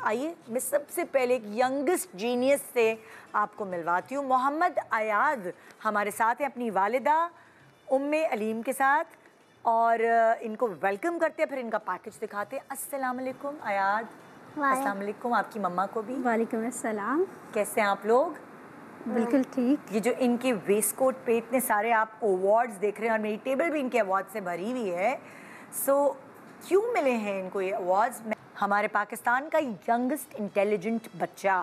आइए मैं सबसे पहले एक यंगेस्ट जीनियस से आपको मिलवाती हूँ। मोहम्मद अयाद हमारे साथ हैं अपनी वालिदा उम्मे अलीम के साथ, और इनको वेलकम करते हैं, फिर इनका पैकेज दिखाते हैं। अस्सलाम वालेकुम अयाद। अस्सलाम वालेकुम आपकी मम्मा को भी। वालेकुम अस्सलाम। कैसे हैं आप लोग? बिल्कुल ठीक। ये जो इनके वेस्ट कोट पे इतने सारे आप अवार्ड्स देख रहे हैं, और मेरी टेबल भी इनके अवार्ड से भरी हुई है। सो क्यों मिले हैं इनको ये अवार्ड्स? हमारे पाकिस्तान का यंगेस्ट इंटेलिजेंट बच्चा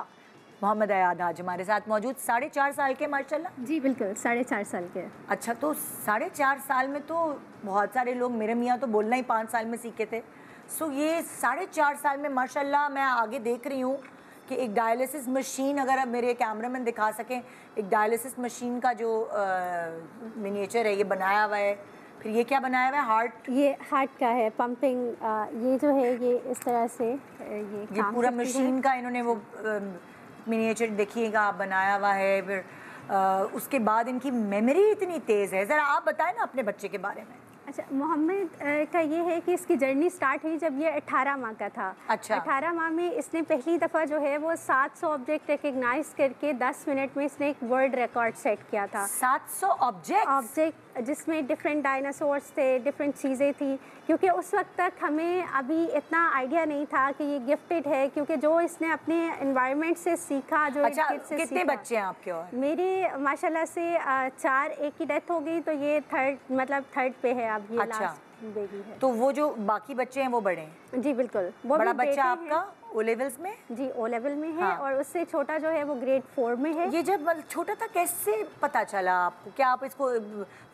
मोहम्मद अयाद आज हमारे साथ मौजूद, 4.5 साल के माशाल्लाह। जी बिल्कुल 4.5 साल के। अच्छा, तो 4.5 साल में तो बहुत सारे लोग, मेरे मियाँ तो बोलना ही 5 साल में सीखे थे। सो ये 4.5 साल में माशाल्लाह मैं आगे देख रही हूँ कि एक डायलिसिस मशीन, अगर अब मेरे कैमरामैन दिखा सकें, एक डायलिसिस मशीन का जो मिनिएचर है ये बनाया हुआ है। फिर ये क्या बनाया हुआ है? हार्ट, ये हार्ट का है, पंपिंग। ये जो है ये इस तरह से ये पूरा मशीन का इन्होंने वो मिनिएचर देखिएगा आप बनाया हुआ है। फिर उसके बाद इनकी मेमोरी इतनी तेज़ है। ज़रा आप बताएं ना अपने बच्चे के बारे में। अच्छा, मोहम्मद का ये है कि इसकी जर्नी स्टार्ट हुई जब ये 18 माह का था। अच्छा। 18 माह में इसने पहली दफ़ा जो है वो 700 ऑब्जेक्ट रिकग्नाइज करके 10 मिनट में इसने एक वर्ल्ड रिकॉर्ड सेट किया था। 700 ऑब्जेक्ट जिसमें डिफरेंट डायनासोर्स थे, डिफरेंट चीज़ें थी, क्योंकि उस वक्त तक हमें अभी इतना आइडिया नहीं था कि ये गिफ्टेड है, क्योंकि जो इसने अपने एनवायरनमेंट से सीखा, जो अच्छा, कितने बच्चे हैं आपके? और मेरे माशाल्लाह से 4, एक की डेथ हो गई, तो ये थर्ड पे है अब, ये अच्छा। लास्ट बेबी है। तो वो जो बाकी बच्चे हैं वो बड़े हैं? जी बिल्कुल। वो बड़ा बच्चा आपका ओ लेवल्स में? जी ओ लेवल में है। हाँ। और उससे छोटा जो है वो ग्रेड 4 में है। ये जब छोटा था कैसे पता चला आपको? क्या आप इसको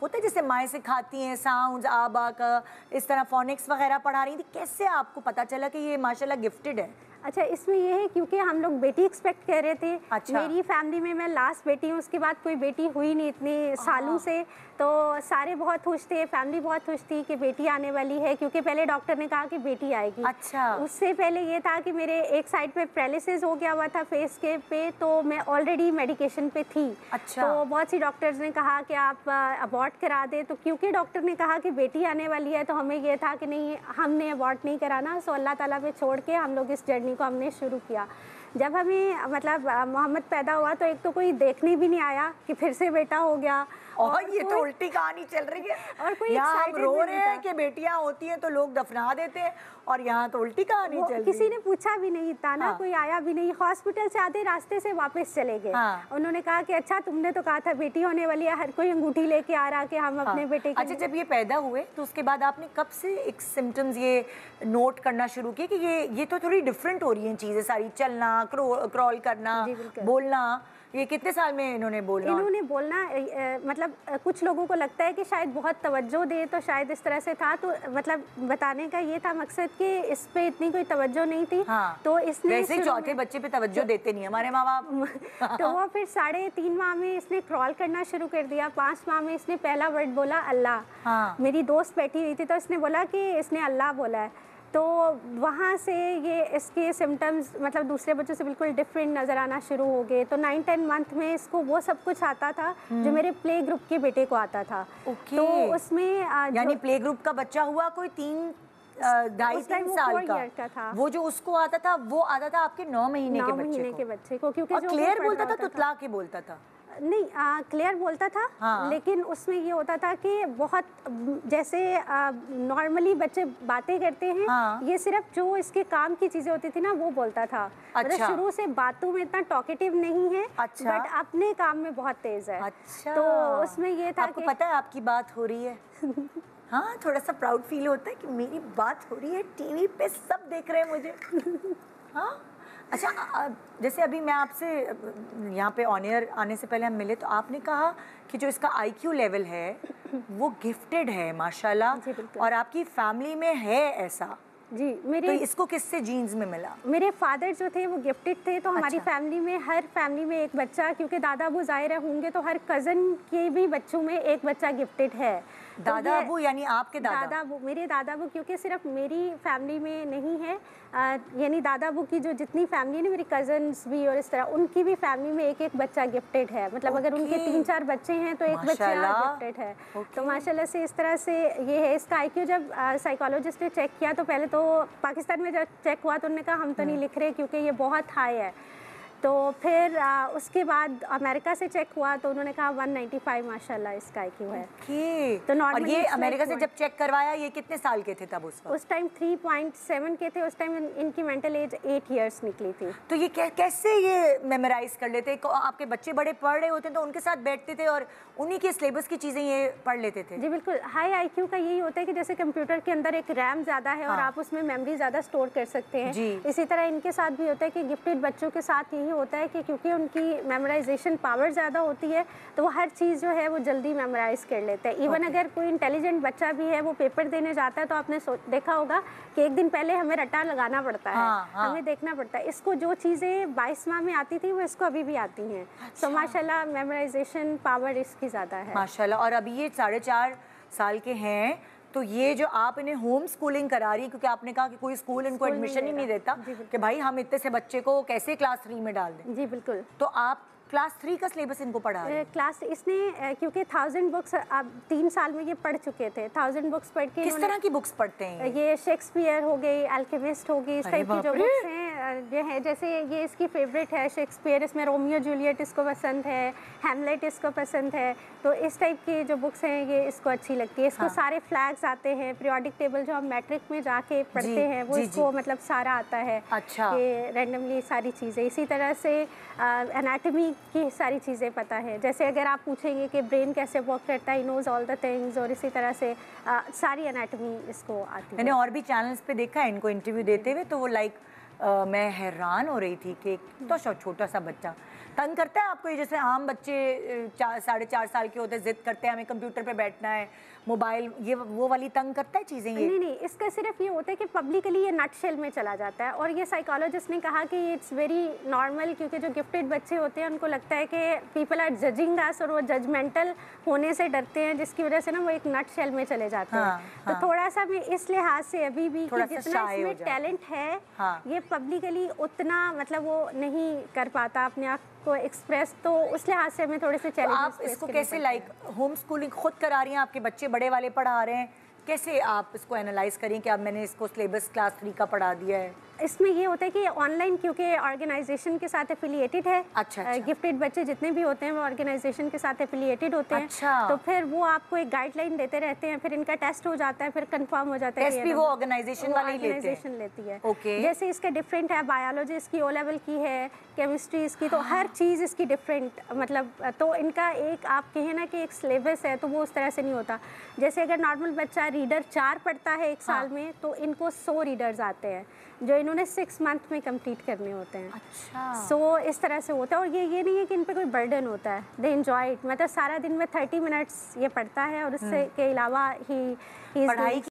होता है जैसे माएँ से खाती हैं साउंड्स, आबा का इस तरह फोनिक्स वगैरह पढ़ा रही थी, कैसे आपको पता चला कि ये माशाल्लाह गिफ्टेड है? अच्छा, इसमें ये है क्योंकि हम लोग बेटी एक्सपेक्ट कर रहे थे। अच्छा। मेरी फैमिली में मैं लास्ट बेटी हूँ, उसके बाद कोई बेटी हुई नहीं इतने सालों से, तो सारे बहुत खुश थे, फैमिली बहुत खुश थी कि बेटी आने वाली है, क्योंकि पहले डॉक्टर ने कहा कि बेटी आएगी। अच्छा। उससे पहले ये था कि मेरे एक साइड पे पैरालिसिस हो गया हुआ था फेस के पे, तो मैं ऑलरेडी मेडिकेशन पे थी। अच्छा। तो बहुत सी डॉक्टर्स ने कहा कि आप अबॉर्ट करा दें, तो क्योंकि डॉक्टर ने कहा कि बेटी आने वाली है तो हमें ये था कि नहीं, हमने अबॉर्ट नहीं कराना। सो अल्लाह ताला पे छोड़ के हम लोग इस जर्नी को हमने शुरू किया। जब हमें मतलब मोहम्मद पैदा हुआ तो एक तो कोई देखने भी नहीं आया कि फिर से बेटा हो गया, और ये तो उल्टी कहानी चल रही है। और कोई यहाँ हम रो रहे हैं कि बेटियां होती हैं तो लोग दफना देते हैं, और यहाँ तो उल्टी कहानी चल रही है। किसी ने पूछा भी नहीं था ना। हाँ। कोई आया भी नहीं। हॉस्पिटल से आधे रास्ते से वापस चले गए। हाँ। उन्होंने कहा कि अच्छा तुमने तो कहा था बेटी होने वाली है, हर कोई अंगूठी लेके आ रहा कि हम अपने बेटे की। अच्छा, जब ये पैदा हुए तो उसके बाद आपने कब से एक सिम्टम्स ये नोट करना शुरू किए कि ये तो थोड़ी डिफरेंट हो रही हैं चीज़ें सारी, चलना, क्रॉल करना, बोलना? ये कितने साल में इन्होंने बोलना मतलब कुछ लोगों को लगता है कि शायद बहुत तवज्जो दे, तो शायद इस तरह से था। तो मतलब बताने का ये था मकसद कि इस पे इतनी कोई तवज्जो नहीं थी। हाँ। तो इसने वैसे चौथे बच्चे पे तवज्जो देते नहीं हमारे माँ बाप। तो वो फिर 3.5 माह में इसने क्रॉल करना शुरू कर दिया। 5 माह में इसने पहला वर्ड बोला अल्लाह। हाँ। मेरी दोस्त बैठी हुई थी तो इसने बोला कि इसने अल्लाह बोला है। तो वहाँ से ये इसके सिम्टम्स मतलब दूसरे बच्चों से बिल्कुल डिफरेंट नज़र आना शुरू हो गए। तो 9-10 मंथ में इसको वो सब कुछ आता था जो मेरे प्ले ग्रुप के बेटे को आता था। तो उसमें यानी प्ले ग्रुप का बच्चा हुआ कोई 2.5-3 साल का था। वो जो उसको आता था वो आता था आपके 9 महीने के बच्चे को, क्योंकि जो क्लियर बोलता था तुतला के बोलता था? नहीं, क्लियर बोलता था। हाँ। लेकिन उसमें ये होता था कि बहुत जैसे नॉर्मली बच्चे बातें करते हैं। हाँ। ये सिर्फ जो इसके काम की चीज़ें होती थी ना वो बोलता था। अच्छा। मतलब शुरू से बातों में इतना टॉकेटिव नहीं है। अच्छा। बट अपने काम में बहुत तेज है। अच्छा। तो उसमें ये था आपको पता है आपकी बात हो रही है। हाँ, थोड़ा सा प्राउड फील होता है कि मेरी बात हो रही है, टीवी पे सब देख रहे हैं मुझे। हाँ। अच्छा, जैसे अभी मैं आपसे यहाँ पे ऑन एयर आने से पहले हम मिले तो आपने कहा कि जो इसका IQ लेवल है वो गिफ्टेड है माशाल्लाह, और आपकी फैमिली में है ऐसा? जी, मेरे तो इसको किससे जीन्स में मिला? मेरे फादर जो थे वो गिफ्टेड थे। तो हमारी अच्छा। फैमिली में हर फैमिली में एक बच्चा, क्योंकि दादा अबू ज़ाहिर होंगे तो हर कज़न के भी बच्चों में एक बच्चा गिफ्टेड है। दादा अबू यानी आपके दादा अबू, मेरे दादा अबू, क्योंकि सिर्फ मेरी फैमिली में नहीं है, यानी दादा अबू की जो जितनी फैमिली है, मेरी कजन्स भी और इस तरह उनकी भी फैमिली में एक एक बच्चा गिफ्टेड है। मतलब अगर उनके 3-4 बच्चे हैं तो एक बच्चा गिफ्टेड है। तो माशाल्लाह से इस तरह से ये है। इसका IQ जब साइकोलॉजिस्ट ने चेक किया तो पहले तो पाकिस्तान में जब चेक हुआ तो उन्होंने कहा हम तो नहीं लिख रहे क्योंकि ये बहुत हाई है। तो फिर उसके बाद अमेरिका से चेक हुआ तो उन्होंने कहा 195 माशाल्लाह इसका IQ है। तो और ये अमेरिका से जब चेक करवाया, ये कितने साल के थे तब उस टाइम 3.7 के थे। उस टाइम इनकी मेंटल एज 8 इयर्स निकली थी। तो ये कैसे ये मेमोराइज कर लेते? आपके बच्चे बड़े पढ़ रहे होते तो उनके साथ बैठते थे और उन्हीं के सिलेबस की चीज़ें ये पढ़ लेते थे? जी बिल्कुल। हाई IQ का यही होता है कि जैसे कंप्यूटर के अंदर एक रैम ज़्यादा है और आप उसमें मेमोरी ज़्यादा स्टोर कर सकते हैं, इसी तरह इनके साथ भी होता है कि गिफ्टेड बच्चों के साथ यही होता है कि क्योंकि उनकी मेमोराइजेशन पावर ज़्यादा होती है तो वो हर चीज़ जो है वो जल्दी मेमोराइज कर लेते हैं। इवन अगर कोई इंटेलिजेंट बच्चा भी है वो पेपर देने जाता है तो आपने देखा होगा कि एक दिन पहले हमें रट्टा लगाना पड़ता है, हमें देखना पड़ता है। इसको जो चीज़ें 22 माह में आती थी वो इसको अभी भी आती हैं। तो माशाल्लाह मेमोराइजेशन पावर इसकी ज़्यादा है माशाल्लाह। और अभी ये 4.5 साल के हैं, तो ये जो आप इन्हें होम स्कूलिंग करा रही, क्योंकि आपने कहा कि कोई स्कूल इनको एडमिशन ही नहीं देता कि भाई हम इतने से बच्चे को कैसे क्लास 3 में डाल दें। जी बिल्कुल। तो आप क्लास 3 का सिलेबस इनको पढ़ा रहे हैं? क्लास इसने क्योंकि 1000 बुक्स अब 3 साल में ये पढ़ चुके थे। 1000 बुक्स पढ़ के किस तरह की बुक्स पढ़ते हैं? ये शेक्सपियर हो गई, अल्केमिस्ट हो गई, इस टाइप की जो बुक्स हैं ये है। जैसे ये इसकी फेवरेट है शेक्सपियर, इसमें रोमियो जूलियट इसको पसंद है, हैमलेट इसको पसंद है। तो इस टाइप की जो बुक्स हैं ये इसको अच्छी लगती है। इसको सारे फ्लैग्स आते हैं, पीरियोडिक टेबल जो हम मैट्रिक में जाके पढ़ते हैं वो इसको मतलब सारा आता है। अच्छा। ये रैंडमली सारी चीज़ें। इसी तरह से एनाटमी की सारी चीज़ें पता है। जैसे अगर आप पूछेंगे कि ब्रेन कैसे वर्क करता है, नोज ऑल द थिंग्स, और इसी तरह से सारी एनाटमी इसको आती है। मैंने और भी चैनल्स पे देखा है इनको इंटरव्यू देते हुए, तो वो मैं हैरान हो रही थी कि तो छोटा सा बच्चा तंग करता है आपको। ये जैसे आम बच्चे 4.5 साल के होते हैं, जिद करते हैं हमें कंप्यूटर पे बैठना है, मोबाइल, ये वो वाली तंग करता है चीज़ें? ये नहीं, इसका सिर्फ ये होता है कि पब्लिकली ये नटशेल में चला जाता है। और ये साइकोलॉजिस्ट ने कहा कि इट्स वेरी नॉर्मल, क्योंकि जो गिफ्टेड बच्चे होते हैं उनको लगता है कि पीपल आर जजिंग अस और वो जजमेंटल होने से डरते हैं, जिसकी वजह से ना वो एक नटशेल में चले जाते हैं। तो थोड़ा सा भी इस लिहाज से अभी भी कि जितना इसमें टैलेंट है ये पब्लिकली उतना मतलब वो नहीं कर पाता अपने आप को एक्सप्रेस, तो उस लिहाज से हमें थोड़े से चैलेंजेस। आप इसको कैसे होम स्कूलिंग खुद करा रही हैं, आपके बच्चे बड़े वाले पढ़ा रहे हैं, कैसे आप इसको एनालाइज करें कि अब मैंने इसको सिलेबस क्लास 3 का पढ़ा दिया है? इसमें ये होता है कि ऑनलाइन क्योंकि ऑर्गेनाइजेशन के साथ एफिलिएटेड है। अच्छा। गिफ्टेड बच्चे जितने भी होते हैं वो ऑर्गेनाइजेशन के साथ एफिलिएटेड होते हैं। अच्छा। तो फिर वो आपको एक गाइडलाइन देते रहते हैं, फिर इनका टेस्ट हो जाता है, फिर कंफर्म हो जाता है। टेस्ट भी वो ऑर्गेनाइजेशन वाले ही लेती है। ओके। जैसे इसके डिफरेंट है, बायोलॉजी इसकी O लेवल की है, केमिस्ट्री इसकी, तो हर चीज़ इसकी डिफरेंट मतलब, तो इनका एक आप कहें ना कि एक सिलेबस है, तो वो उस तरह से नहीं होता। जैसे अगर नॉर्मल बच्चा रीडर 4 पढ़ता है एक साल में, तो इनको 100 रीडर्स आते हैं जो इन्होंने 6 मंथ में कंप्लीट करने होते हैं। अच्छा। सो इस तरह से होता है। और ये नहीं है कि इन पे कोई बर्डन होता है, दे एंजॉय इट। मतलब सारा दिन में 30 मिनट्स ये पढ़ता है और उससे के अलावा ही पढ़ाई